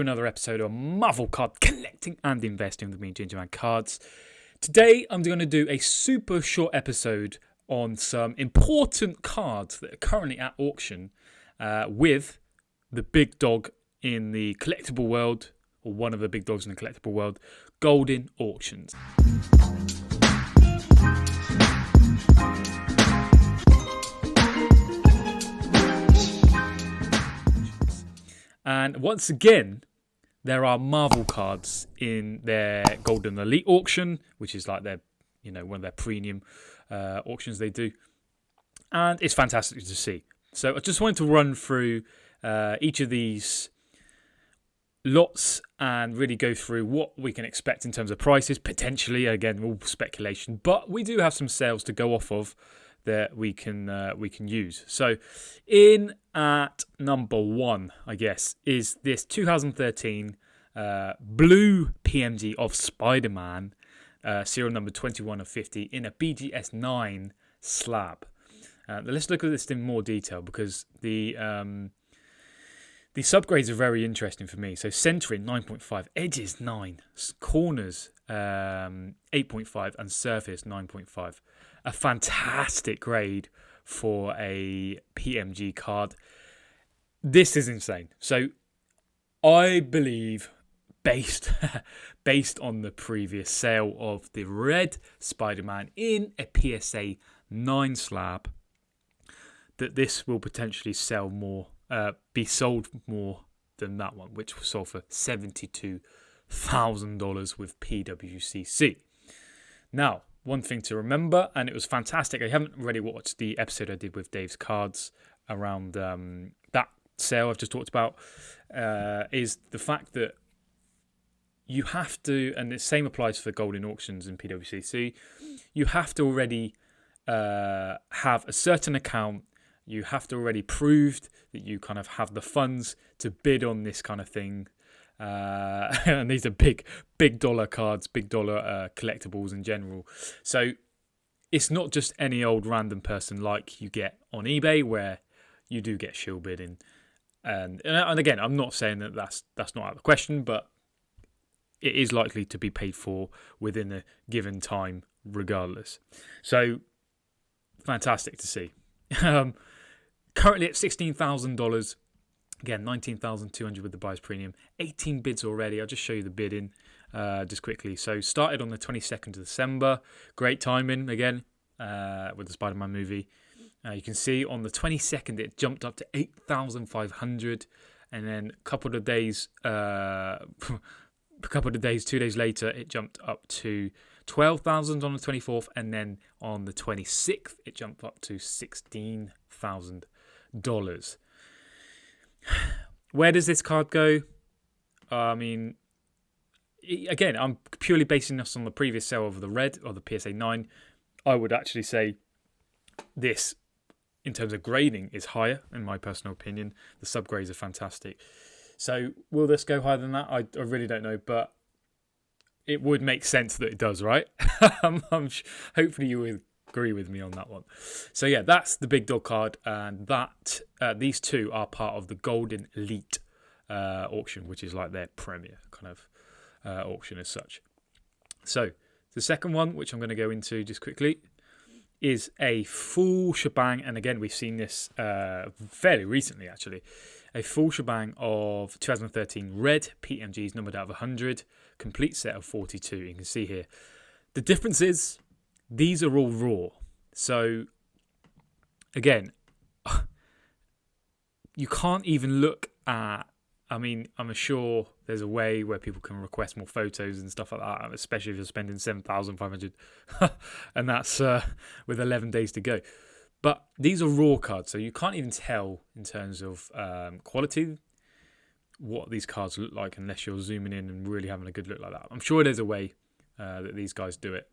Another episode of Marvel Card Collecting and Investing with me, Gingerman Cards. Today I'm going to do a super short episode on some important cards that are currently at auction with the big dog in the collectible world, or one of the big dogs in the collectible world, Goldin Auctions. And once again, there are Marvel cards in their Goldin Elite auction, which is like their, one of their premium auctions they do. And it's fantastic to see. So I just wanted to run through each of these lots and really go through what we can expect in terms of prices, potentially. Again, all speculation, but we do have some sales to go off of that we can use. So in at number one, I guess, is this 2013 blue PMG of Spider-Man, serial number 21 of 50 in a BGS 9 slab. Let's look at this in more detail because the subgrades are very interesting for me. So centering 9.5, edges 9, corners 8.5, and surface 9.5. A fantastic grade for a PMG card. This is insane. So I believe, based on the previous sale of the red Spider-Man in a PSA 9 slab, that this will potentially sell more, be sold more than that one, which was sold for $72,000 with PWCC. Now, one thing to remember, and it was fantastic. I haven't really watched the episode I did with Dave's cards around that sale I've just talked about, is the fact that you have to, and the same applies for Goldin Auctions and PWCC, you have to already have a certain account. You have to already proved that you kind of have the funds to bid on this kind of thing. And these are big dollar cards, big dollar collectibles in general. So it's not just any old random person like you get on eBay, where you do get shield bidding. And again, I'm not saying that that's not out of the question, but it is likely to be paid for within a given time, regardless. So fantastic to see. Currently at $16,000. Again, $19,200 with the buyer's premium. 18 bids already. I'll just show you the bidding just quickly. So started on the 22nd of December. Great timing, again, with the Spider-Man movie. You can see on the 22nd, it jumped up to 8,500. And then a couple of days, 2 days later, it jumped up to 12,000 on the 24th. And then on the 26th, it jumped up to $16,000. Where does this card go? I mean, again, I'm purely basing this on the previous sale of the red or the PSA 9. I would actually say this, in terms of grading, is higher, in my personal opinion. The subgrades are fantastic. So will this go higher than that? I really don't know, but it would make sense that it does, right? Hopefully you will agree with me on that one. So yeah, that's the big dog card, and that these two are part of the Goldin Elite auction, which is like their premier kind of auction as such. So the second one, which I'm going to go into just quickly, is a full shebang, and again we've seen this fairly recently actually. A full shebang of 2013 red PMGs numbered out of 100, complete set of 42. You can see here the difference is these are all raw. So, again, you can't even look at... I mean, I'm sure there's a way where people can request more photos and stuff like that, especially if you're spending $7,500. And that's with 11 days to go. But these are raw cards, so you can't even tell in terms of quality what these cards look like unless you're zooming in and really having a good look like that. I'm sure there's a way that these guys do it.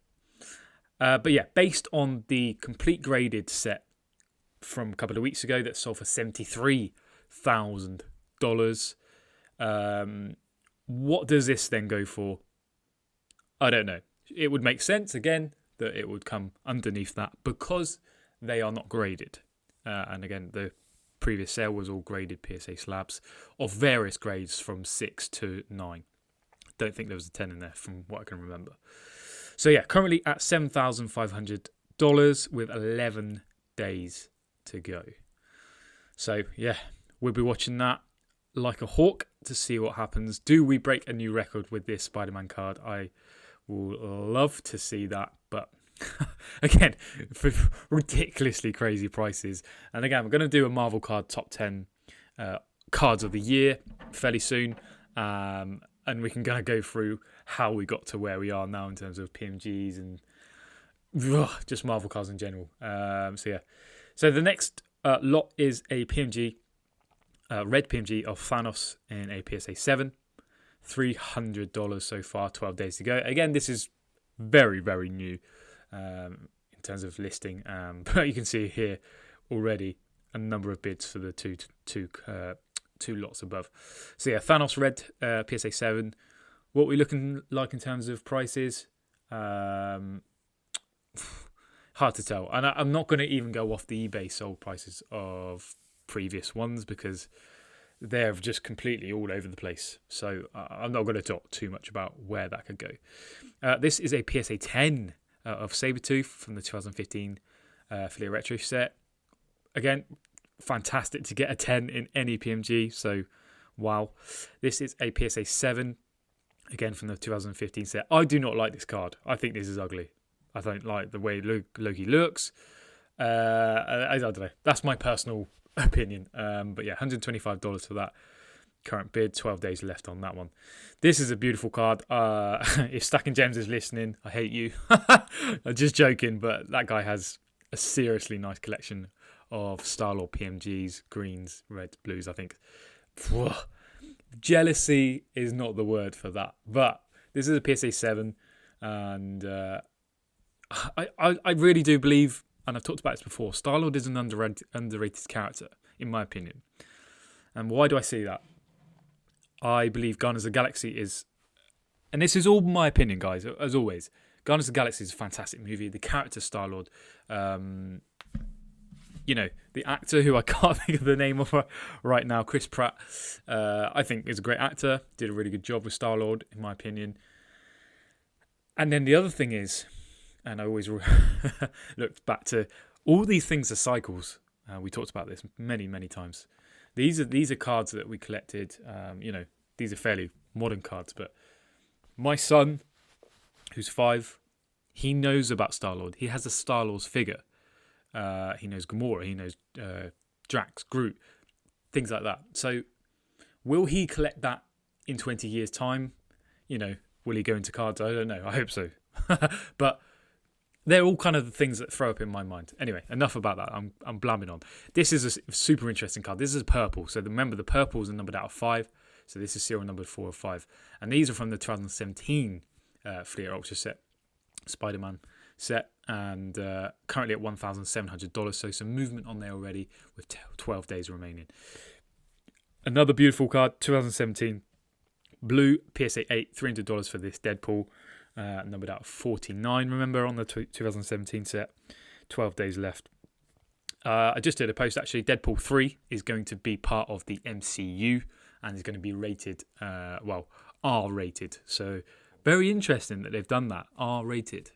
But yeah, based on the complete graded set from a couple of weeks ago that sold for $73,000, what does this then go for? I don't know. It would make sense, again, that it would come underneath that because they are not graded. And again, the previous sale was all graded PSA slabs of various grades from 6 to 9. Don't think there was a 10 in there from what I can remember. So yeah, currently at $7,500 with 11 days to go. So yeah, we'll be watching that like a hawk to see what happens. Do we break a new record with this Spider-Man card? I will love to see that, but again, for ridiculously crazy prices. And again, we're going to do a Marvel card top 10 cards of the year fairly soon. And we can kind of go through how we got to where we are now in terms of PMGs and just Marvel cards in general. So the next lot is a PMG, red PMG of Thanos in a PSA 7. $300 so far, 12 days to go. Again, this is very, very new in terms of listing. But you can see here already a number of bids for the two lots above. So yeah, Thanos red PSA 7. What are we looking like in terms of prices? Hard to tell. And I'm not going to even go off the eBay sold prices of previous ones because they're just completely all over the place. So I'm not going to talk too much about where that could go. This is a PSA 10 of Sabretooth from the 2015 Affiliate Retro set. Again, fantastic to get a 10 in any PMG, so wow. This is a PSA 7, again from the 2015 set. I do not like this card. I think this is ugly. I don't like the way Loki looks. I don't know. That's my personal opinion. But yeah, $125 for that current bid. 12 days left on that one. This is a beautiful card. If Stacking Gems is listening, I hate you. I'm just joking, but that guy has a seriously nice collection of Star-Lord PMGs, greens, reds, blues, I think. Jealousy is not the word for that. But this is a PSA 7, and I really do believe, and I've talked about this before, Star-Lord is an underrated character, in my opinion. And why do I say that? I believe Guardians of the Galaxy is, and this is all my opinion, guys, as always, Guardians of the Galaxy is a fantastic movie. The character Star-Lord, the actor who I can't think of the name of right now, Chris Pratt, I think is a great actor. Did a really good job with Star-Lord, in my opinion. And then the other thing is, and I always looked back to, all these things are cycles. We talked about this many, many times. These are cards that we collected. These are fairly modern cards, but my son, who's 5, he knows about Star-Lord. He has a Star-Lord's figure. He knows Gamora, he knows Drax, Groot, things like that. So will he collect that in 20 years' time? Will he go into cards? I don't know. I hope so. But they're all kind of the things that throw up in my mind. Anyway, enough about that. I'm blabbing on. This is a super interesting card. This is purple. So remember, the purples are numbered out of 5. So this is serial numbered 4 of 5. And these are from the 2017 Fleer Ultra set, Spider-Man set, and currently at $1,700. So some movement on there already with 12 days remaining. Another beautiful card, 2017 blue PSA 8, $300 for this Deadpool, numbered out of 49. Remember, on the 2017 set, 12 days left. I just did a post actually. Deadpool 3 is going to be part of the MCU and is going to be rated, R-rated. So very interesting that they've done that, R-rated.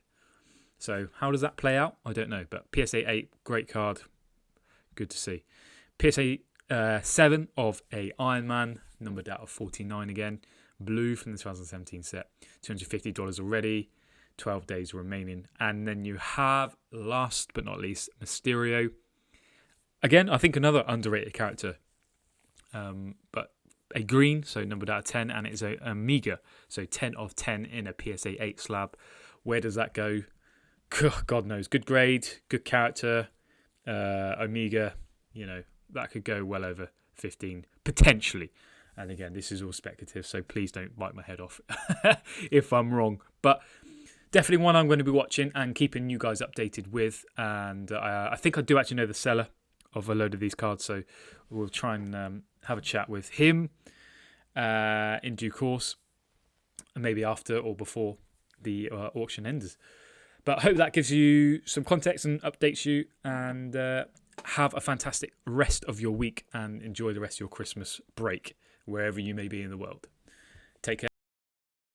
So how does that play out? I don't know. But PSA 8, great card. Good to see. PSA 7 of a Iron Man, numbered out of 49 again. Blue from the 2017 set. $250 already. 12 days remaining. And then you have, last but not least, Mysterio. Again, I think another underrated character. But a green, so numbered out of 10. And it's a Omega, so 10 of 10 in a PSA 8 slab. Where does that go? God knows. Good grade, good character. Omega, that could go well over 15, potentially. And again, this is all speculative, so please don't bite my head off if I'm wrong. But definitely one I'm going to be watching and keeping you guys updated with. And I think I do actually know the seller of a load of these cards, so we'll try and have a chat with him in due course, and maybe after or before the auction ends. But I hope that gives you some context and updates you. And have a fantastic rest of your week and enjoy the rest of your Christmas break, wherever you may be in the world. Take care.